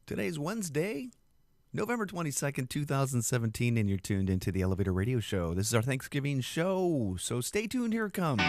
Today's Wednesday, November 22nd, 2017, and you're tuned into the Elevator Radio Show. This is our Thanksgiving show, so stay tuned. Here it comes.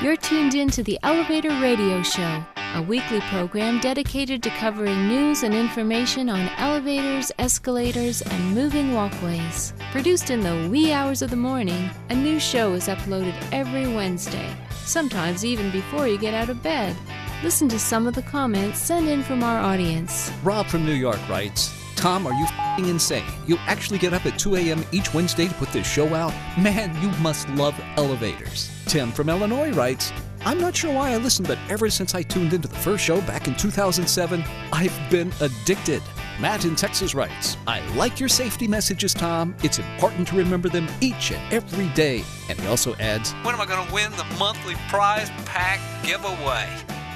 You're tuned into the Elevator Radio Show, a weekly program dedicated to covering news and information on elevators, escalators, and moving walkways. Produced in the wee hours of the morning, a new show is uploaded every Wednesday, sometimes even before you get out of bed. Listen to some of the comments sent in from our audience. Rob from New York writes, Tom, are you f***ing insane? You actually get up at 2 a.m. each Wednesday to put this show out? Man, you must love elevators. Tim from Illinois writes, I'm not sure why I listened, but ever since I tuned into the first show back in 2007, I've been addicted. Matt in Texas writes, I like your safety messages, Tom. It's important to remember them each and every day. And he also adds, when am I going to win the monthly prize pack giveaway?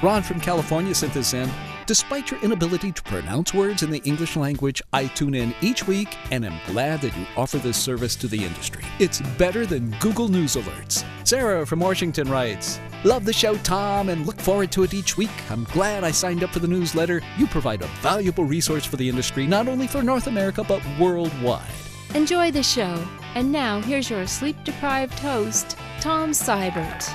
Ron from California sent this in. Despite your inability to pronounce words in the English language, I tune in each week and am glad that you offer this service to the industry. It's better than Google News alerts. Sarah from Washington writes, love the show, Tom, and look forward to it each week. I'm glad I signed up for the newsletter. You provide a valuable resource for the industry, not only for North America, but worldwide. Enjoy the show. And now, here's your sleep-deprived host, Tom Seibert.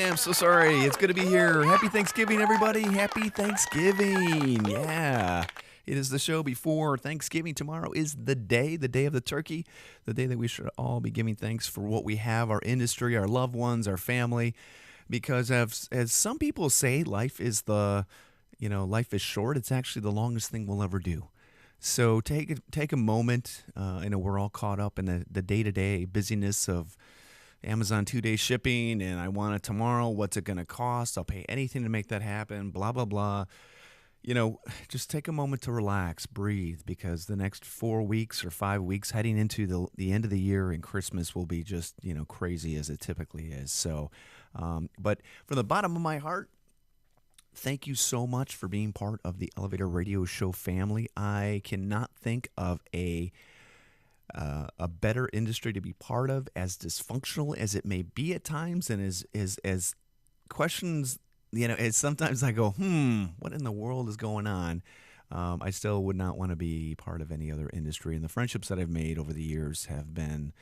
I'm so sorry. It's good to be here. Happy Thanksgiving, everybody. Happy Thanksgiving. Yeah. It is the show before Thanksgiving. Tomorrow is the day of the turkey, the day that we should all be giving thanks for what we have, our industry, our loved ones, our family. Because as some people say, life is short. It's actually the longest thing we'll ever do. So take a moment. I know we're all caught up in the day-to-day busyness of Amazon 2-day shipping, and I want it tomorrow. What's it going to cost? I'll pay anything to make that happen, blah, blah, blah. Just take a moment to relax, breathe, because the next 4 weeks or 5 weeks heading into the end of the year and Christmas will be just, crazy as it typically is. So, but from the bottom of my heart, thank you so much for being part of the Elevator Radio Show family. I cannot think of a better industry to be part of, as dysfunctional as it may be at times, and as questions, as sometimes I go, what in the world is going on? I still would not want to be part of any other industry, and the friendships that I've made over the years have been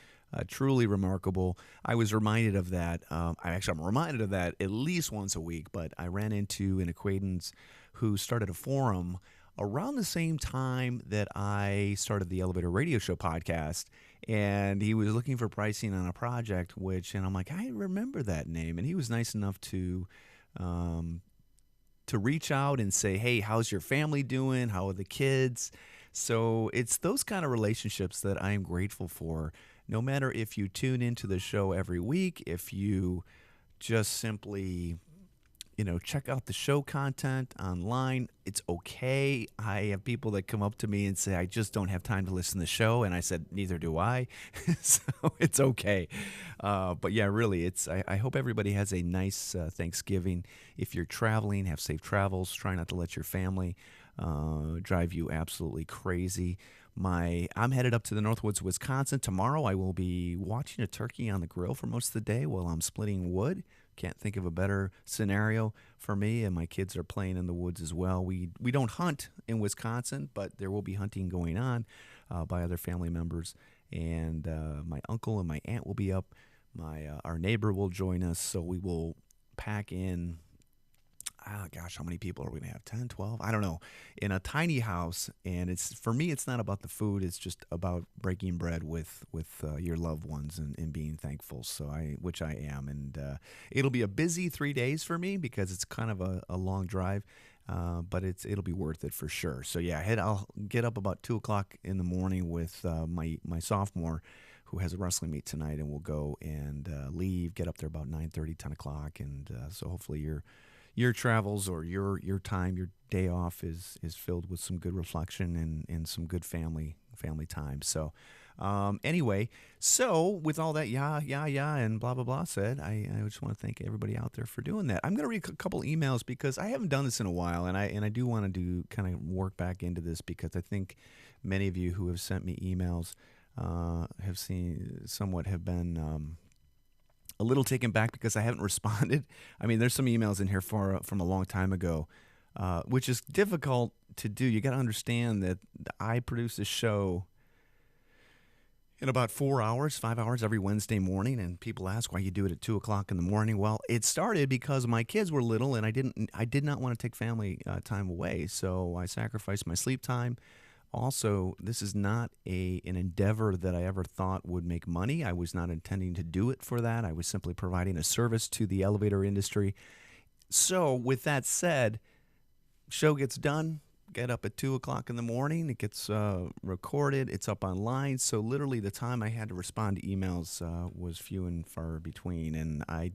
truly remarkable. I was reminded of that. I'm reminded of that at least once a week, but I ran into an acquaintance who started a forum around the same time that I started the Elevator Radio Show podcast, and he was looking for pricing on a project, and I'm like, I remember that name, and he was nice enough to reach out and say, hey, how's your family doing? How are the kids? So it's those kind of relationships that I am grateful for. No matter if you tune into the show every week, if you just simply check out the show content online, it's okay. I have people that come up to me and say, I just don't have time to listen to the show. And I said, neither do I. So it's okay. But yeah, really, I hope everybody has a nice Thanksgiving. If you're traveling, have safe travels. Try not to let your family drive you absolutely crazy. I'm headed up to the Northwoods, Wisconsin. Tomorrow I will be watching a turkey on the grill for most of the day while I'm splitting wood. Can't think of a better scenario for me, and my kids are playing in the woods as well. We don't hunt in Wisconsin, but there will be hunting going on by other family members, and my uncle and my aunt will be up. Our neighbor will join us, so we will pack in, how many people are we going to have? 10, 12? I don't know. In a tiny house, and for me, it's not about the food. It's just about breaking bread with your loved ones and being thankful. Which I am, and it'll be a busy 3 days for me because it's kind of a long drive, but it'll be worth it for sure. So yeah, I'll get up about 2:00 in the morning with my sophomore, who has a wrestling meet tonight, and we'll go and leave. Get up there about 9:30, 10 o'clock, and so hopefully your travels or your time, your day off is filled with some good reflection and some good family time. So anyway, with all that and blah, blah, blah said, I just want to thank everybody out there for doing that. I'm going to read a couple emails because I haven't done this in a while, and I do want to kind of work back into this because I think many of you who have sent me emails have been a little taken back because I haven't responded. I mean, there's some emails in here from a long time ago, which is difficult to do. You got to understand that I produce this show in about 4 hours, 5 hours every Wednesday morning, and people ask why you do it at 2 o'clock in the morning. Well, it started because my kids were little, and I did not want to take family time away, so I sacrificed my sleep time. Also, this is not an endeavor that I ever thought would make money. I was not intending to do it for that. I was simply providing a service to the elevator industry. So, with that said, show gets done. Get up at 2 o'clock in the morning. It gets recorded. It's up online. So literally the time I had to respond to emails was few and far between. And I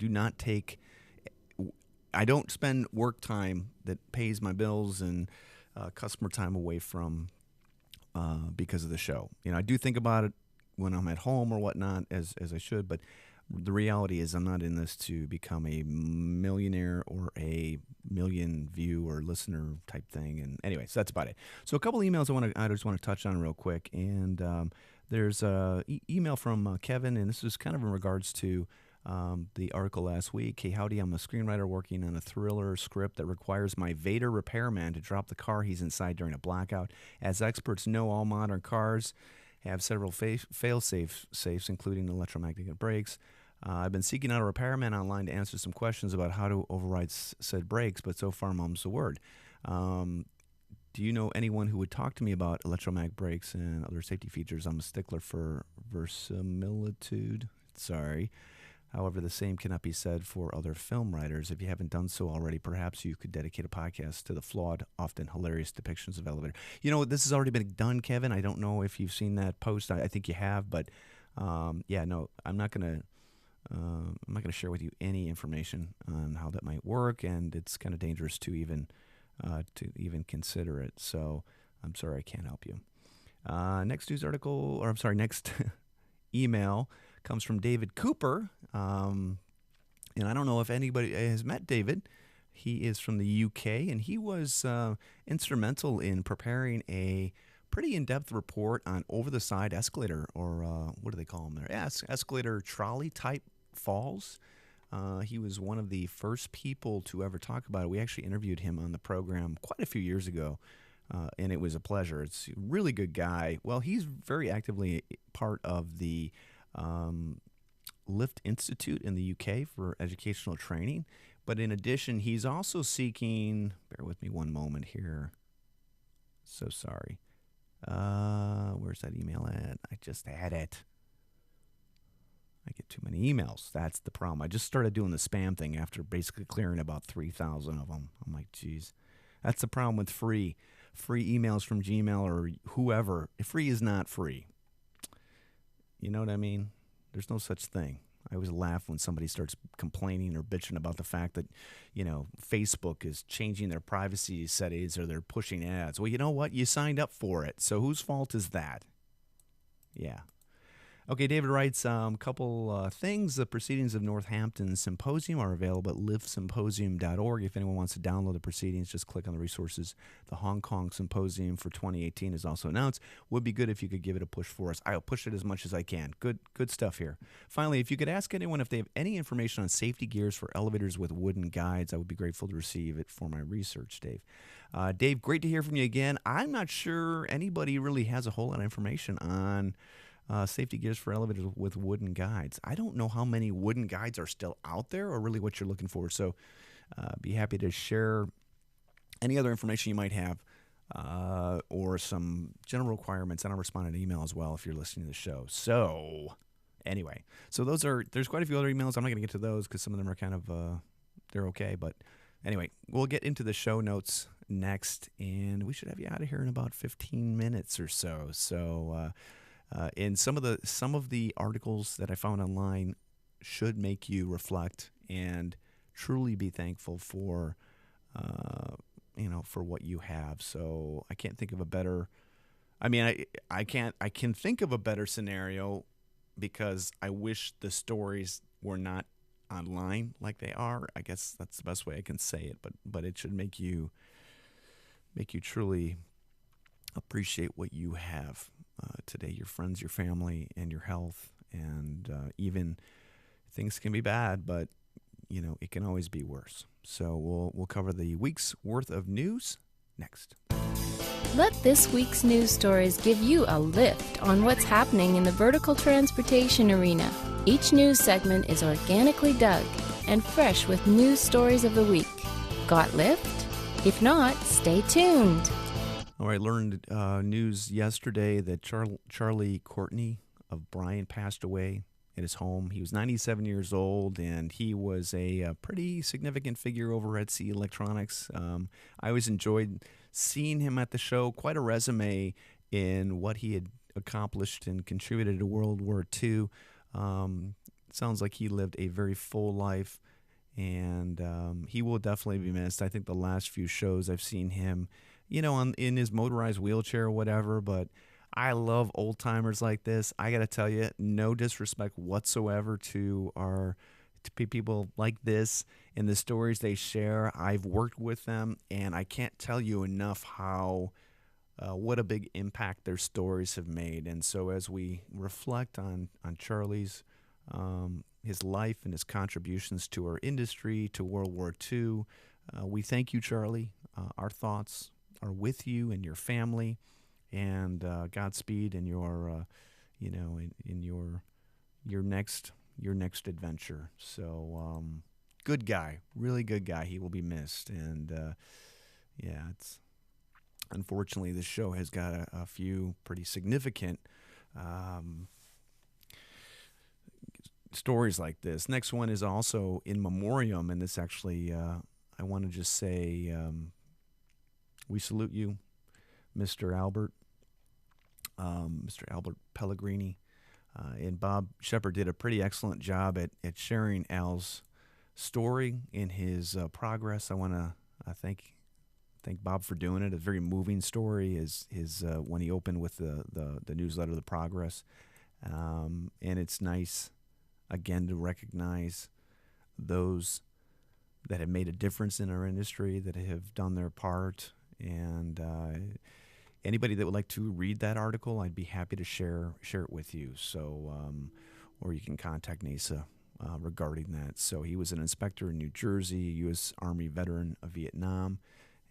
don't spend work time that pays my bills and customer time away from because of the show. I do think about it when I'm at home or whatnot, as I should, but the reality is I'm not in this to become a millionaire or a million view or listener type thing. And anyway, so that's about it. So a couple emails I just want to touch on real quick. And there's an email from Kevin, and this is kind of in regards to the article last week. Hey, howdy, I'm a screenwriter working on a thriller script that requires my Vader repairman to drop the car he's inside during a blackout. As experts know, all modern cars have several fail-safes, including electromagnetic brakes. I've been seeking out a repairman online to answer some questions about how to override said brakes, but so far, mum's the word. Do you know anyone who would talk to me about electromagnetic brakes and other safety features? I'm a stickler for verisimilitude. Sorry. However, the same cannot be said for other film writers. If you haven't done so already, perhaps you could dedicate a podcast to the flawed, often hilarious depictions of elevator. This has already been done, Kevin. I don't know if you've seen that post. I think you have, but I'm not gonna share with you any information on how that might work, and it's kind of dangerous to even consider it. So I'm sorry I can't help you. Next email comes from David Cooper, and I don't know if anybody has met David. He is from the UK, and he was instrumental in preparing a pretty in-depth report on over-the-side escalator, or what do they call them there? Escalator trolley type falls. He was one of the first people to ever talk about it. We actually interviewed him on the program quite a few years ago, and it was a pleasure. It's a really good guy. Well, he's very actively part of the Lift Institute in the UK for educational training. But in addition, he's also seeking, bear with me one moment here. So sorry. Where's that email at? I just had it. I get too many emails. That's the problem. I just started doing the spam thing after basically clearing about 3,000 of them. I'm like, geez. That's the problem with free emails from Gmail or whoever. Free is not free. You know what I mean? There's no such thing. I always laugh when somebody starts complaining or bitching about the fact that, Facebook is changing their privacy settings or they're pushing ads. Well, you know what? You signed up for it. So whose fault is that? Yeah. Okay, David writes a couple things. The proceedings of Northampton Symposium are available at livesymposium.org. If anyone wants to download the proceedings, just click on the resources. The Hong Kong Symposium for 2018 is also announced. Would be good if you could give it a push for us. I'll push it as much as I can. Good stuff here. Finally, if you could ask anyone if they have any information on safety gears for elevators with wooden guides, I would be grateful to receive it for my research, Dave. Dave, great to hear from you again. I'm not sure anybody really has a whole lot of information on safety gears for elevators with wooden guides. I don't know how many wooden guides are still out there or really what you're looking for. So be happy to share any other information you might have or some general requirements. And I'll respond in email as well if you're listening to the show. So anyway, there's quite a few other emails. I'm not going to get to those because some of them are kind of, they're okay. But anyway, we'll get into the show notes next, and we should have you out of here in about 15 minutes or so. So, and some of the articles that I found online should make you reflect and truly be thankful for, for what you have. So I can't think of a better. I mean, I can think of a better scenario because I wish the stories were not online like they are. I guess that's the best way I can say it. But it should make you truly appreciate what you have today, your friends, your family, and your health. And even things can be bad, but it can always be worse. So we'll cover the week's worth of news next. Let this week's news stories give you a lift on what's happening in the vertical transportation arena. Each news segment is organically dug and fresh with news stories of the week. Got lift? If not, stay tuned. All right, learned news yesterday that Charlie Courtney of Bryan passed away at his home. He was 97 years old, and he was a pretty significant figure over at CE Electronics. I always enjoyed seeing him at the show. Quite a resume in what he had accomplished and contributed to World War II. Sounds like he lived a very full life, and he will definitely be missed. I think the last few shows I've seen him, in his motorized wheelchair or whatever, but I love old timers like this. I got to tell you, no disrespect whatsoever to people like this and the stories they share. I've worked with them, and I can't tell you enough how what a big impact their stories have made. And so as we reflect on Charlie's his life and his contributions to our industry, to World War II, we thank you, Charlie. Our thoughts are with you and your family. And Godspeed in your, in your next adventure. So, good guy, really good guy. He will be missed, and it's unfortunately the show has got a few pretty significant stories like this. Next one is also in memoriam, and this actually, I want to just say, we salute you, Mr. Albert Pellegrini, and Bob Shepard did a pretty excellent job at sharing Al's story in his progress. I want to thank Bob for doing it. A very moving story is his when he opened with the newsletter, The Progress, and it's nice again to recognize those that have made a difference in our industry, that have done their part, and anybody that would like to read that article, I'd be happy to share it with you. So, or you can contact NASA regarding that. So he was an inspector in New Jersey, U.S. Army veteran of Vietnam,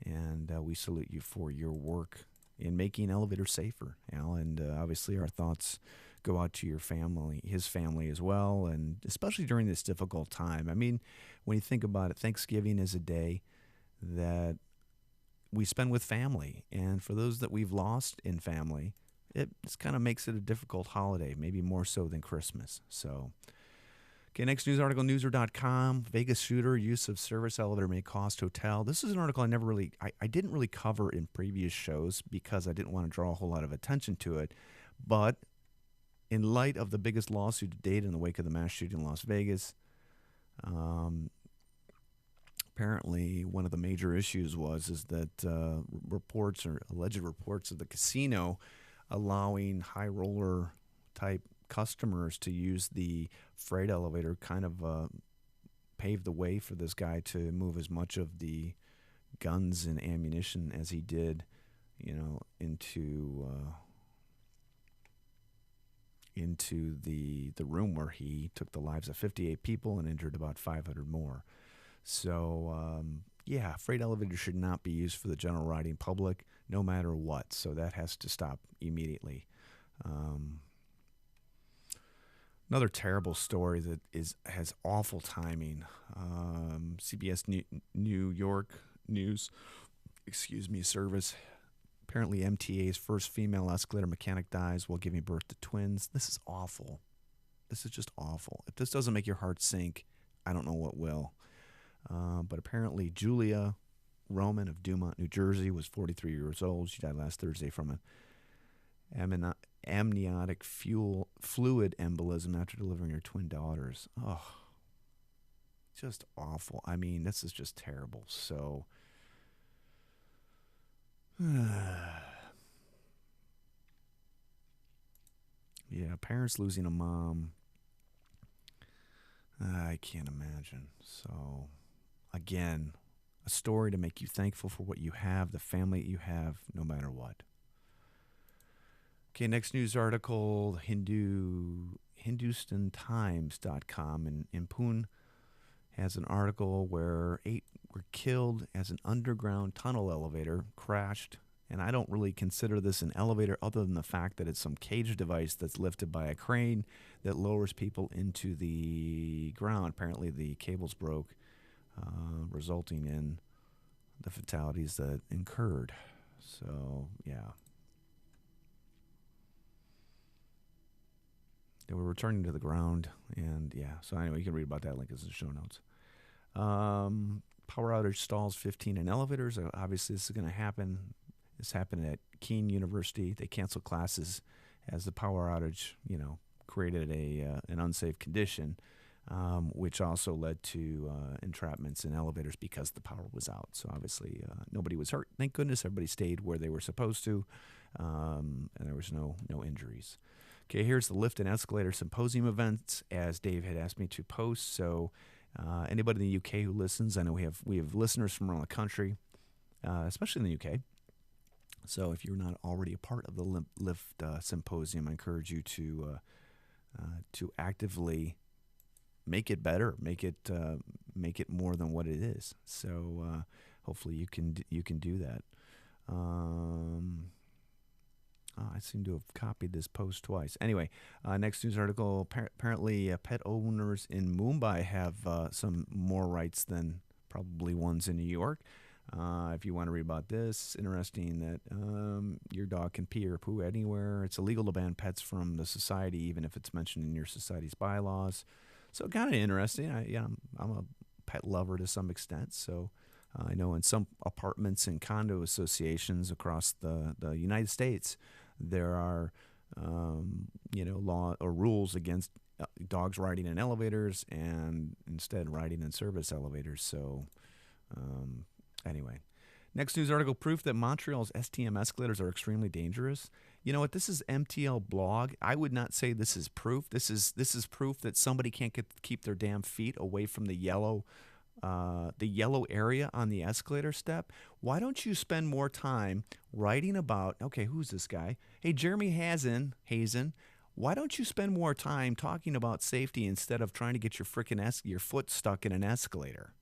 and we salute you for your work in making elevators safer, Al. And obviously our thoughts go out to your family, his family as well, and especially during this difficult time. I mean, when you think about it, Thanksgiving is a day that we spend with family, and for those that we've lost in family, it just kind of makes it a difficult holiday, maybe more so than Christmas. So, okay, next news article, newser.com, Vegas shooter, use of service elevator may cost hotel. This is an article I didn't really cover in previous shows because I didn't want to draw a whole lot of attention to it, but in light of the biggest lawsuit to date in the wake of the mass shooting in Las Vegas, apparently, one of the major issues is that reports or alleged reports of the casino allowing high roller type customers to use the freight elevator kind of paved the way for this guy to move as much of the guns and ammunition as he did, into the room where he took the lives of 58 people and injured about 500 more. So, freight elevators should not be used for the general riding public, no matter what. So that has to stop immediately. Another terrible story that has awful timing. CBS New York News, service. Apparently, MTA's first female escalator mechanic dies while giving birth to twins. This is awful. This is just awful. If this doesn't make your heart sink, I don't know what will. But apparently Julia Roman of Dumont, New Jersey, was 43 years old. She died last Thursday from an amniotic fluid embolism after delivering her twin daughters. Oh, just awful. I mean, this is just terrible. So, parents losing a mom. I can't imagine. So, again, a story to make you thankful for what you have, the family that you have, no matter what. Okay, next news article, HindustanTimes.com in Pune has an article where 8 were killed as an underground tunnel elevator crashed. And I don't really consider this an elevator other than the fact that it's some cage device that's lifted by a crane that lowers people into the ground. Apparently the cables broke, resulting in the fatalities that incurred. So, yeah. They were returning to the ground, and yeah. So anyway, you can read about that. Link is in the show notes. Power outage stalls 15 in elevators. Obviously, this is going to happen. This happened at Keene University. They canceled classes as the power outage, created an unsafe condition, which also led to entrapments in elevators because the power was out. So obviously, nobody was hurt. Thank goodness, everybody stayed where they were supposed to, and there was no injuries. Okay, here's the lift and escalator symposium events, as Dave had asked me to post. So anybody in the UK who listens, I know we have listeners from around the country, especially in the UK. So if you're not already a part of the lift symposium, I encourage you to actively make it better, make it more than what it is. So hopefully you can do that. I seem to have copied this post twice. Anyway, next news article. Apparently, pet owners in Mumbai have some more rights than probably ones in New York. If you want to read about this, interesting that your dog can pee or poo anywhere. It's illegal to ban pets from the society, even if it's mentioned in your society's bylaws. So kind of interesting. I'm a pet lover to some extent. So I know in some apartments and condo associations across the United States, there are law or rules against dogs riding in elevators and instead riding in service elevators. So anyway, next news article, proof that Montreal's STM escalators are extremely dangerous. You know what? This is MTL blog. I would not say this is proof. This is proof that somebody can't keep their damn feet away from the yellow area on the escalator step. Why don't you spend more time writing about, okay, who's this guy? Hey, Jeremy Hazen. Why don't you spend more time talking about safety instead of trying to get your your foot stuck in an escalator?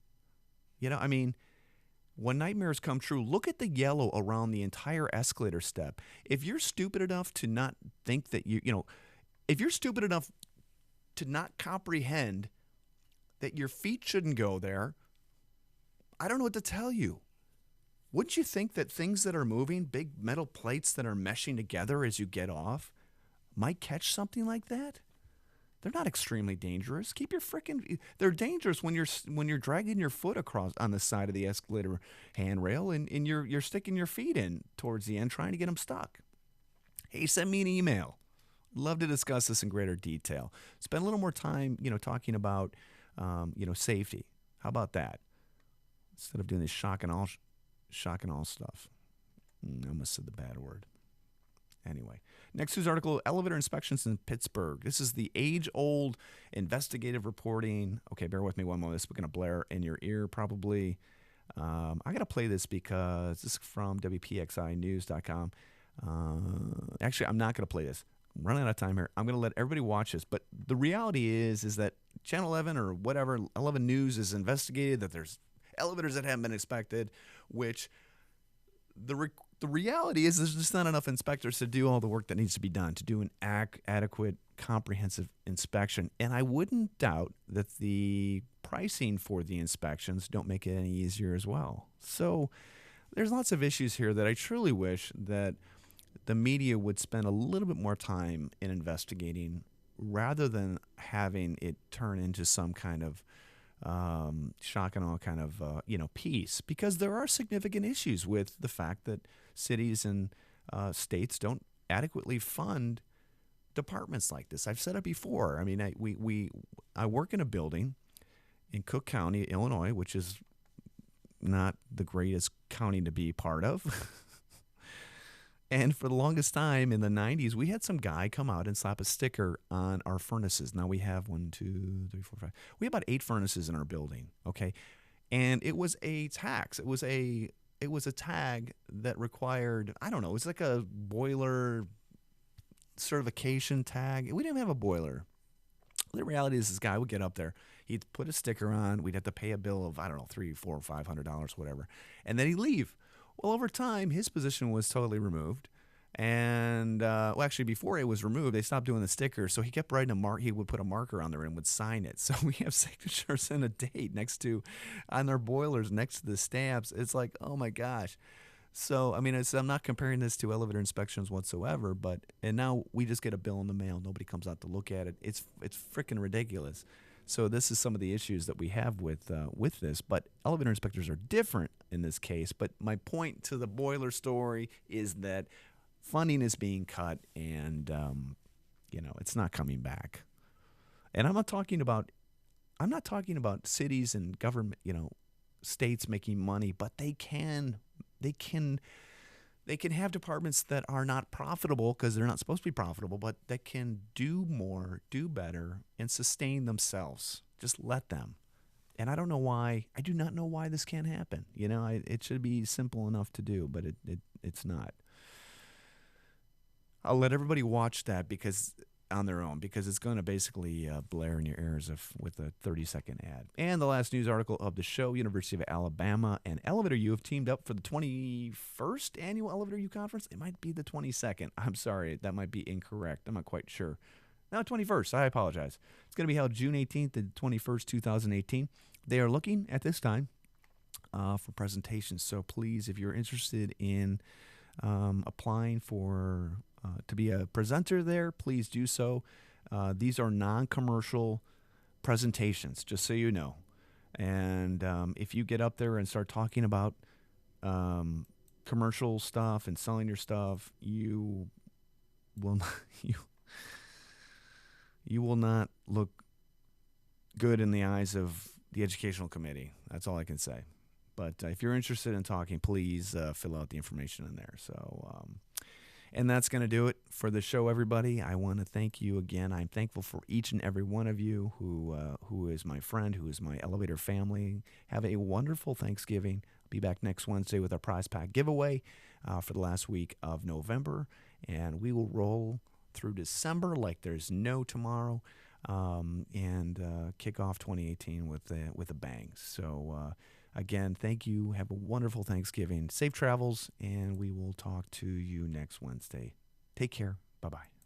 When nightmares come true, look at the yellow around the entire escalator step. If you're stupid enough to not think that if you're stupid enough to not comprehend that your feet shouldn't go there, I don't know what to tell you. Wouldn't you think that things that are moving, big metal plates that are meshing together as you get off, might catch something like that? They're not extremely dangerous. They're dangerous when you're dragging your foot across on the side of the escalator handrail and you're sticking your feet in towards the end trying to get them stuck. Hey, send me an email. Love to discuss this in greater detail. Spend a little more time, talking about safety. How about that? Instead of doing this shock and all stuff. I almost said the bad word. Anyway, next news article, elevator inspections in Pittsburgh. This is the age-old investigative reporting. Okay, bear with me one moment. This is going to blare in your ear probably. I got to play this because this is from WPXInews.com. Actually, I'm not going to play this. I'm running out of time here. I'm going to let everybody watch this. But the reality is that Channel 11 or whatever, 11 News has investigated that there's elevators that haven't been inspected, which the reality is there's just not enough inspectors to do all the work that needs to be done, to do an adequate, comprehensive inspection. And I wouldn't doubt that the pricing for the inspections don't make it any easier as well. So there's lots of issues here that I truly wish that the media would spend a little bit more time in investigating rather than having it turn into some kind of shock and awe kind of piece, because there are significant issues with the fact that cities and states don't adequately fund departments like this. I've said it before. I mean, I work in a building in Cook County, Illinois, which is not the greatest county to be part of. And for the longest time in the 90s, we had some guy come out and slap a sticker on our furnaces. Now we have 1, 2, 3, 4, 5. We have about 8 furnaces in our building, okay? And it was a tax. It was a tag that required, I don't know, it's like a boiler certification tag. We didn't have a boiler. The reality is, this guy would get up there. He'd put a sticker on. We'd have to pay a bill of, I don't know, $300, $400, $500, whatever. And then he'd leave. Well, over time, his position was totally removed. And, well, actually, before it was removed, they stopped doing the sticker. So he kept writing a mark. He would put a marker on there and would sign it. So we have signatures and a date on their boilers next to the stamps. It's like, oh my gosh. So, I mean, I'm not comparing this to elevator inspections whatsoever, and now we just get a bill in the mail. Nobody comes out to look at it. It's freaking ridiculous. So this is some of the issues that we have with this. But elevator inspectors are different in this case. But my point to the boiler story is that funding is being cut, and it's not coming back. And I'm not talking about cities and government, states making money, but they can have departments that are not profitable because they're not supposed to be profitable, but that can do more, do better, and sustain themselves. Just let them. And I don't know why. I do not know why this can't happen. It should be simple enough to do, but it's not. I'll let everybody watch that on their own, because it's going to basically blare in your ears with a 30-second ad. And the last news article of the show: University of Alabama and Elevator U have teamed up for the 21st annual Elevator U conference. It might be the 22nd. I'm sorry, that might be incorrect. I'm not quite sure. No, 21st. I apologize. It's going to be held June 18th to 21st, 2018. They are looking at this time for presentations. So please, if you're interested in applying for to be a presenter there, please do so. These are non-commercial presentations, just so you know. And if you get up there and start talking about commercial stuff and selling your stuff, you will not, you will not look good in the eyes of the educational committee. That's all I can say. But if you're interested in talking, please fill out the information in there. So, and that's going to do it for the show, everybody. I want to thank you again. I'm thankful for each and every one of you who is my friend, who is my elevator family. Have a wonderful Thanksgiving. I'll be back next Wednesday with our prize pack giveaway for the last week of November. And we will roll through December like there's no tomorrow, and kick off 2018 with a bang. So, again, thank you. Have a wonderful Thanksgiving. Safe travels, and we will talk to you next Wednesday. Take care. Bye-bye.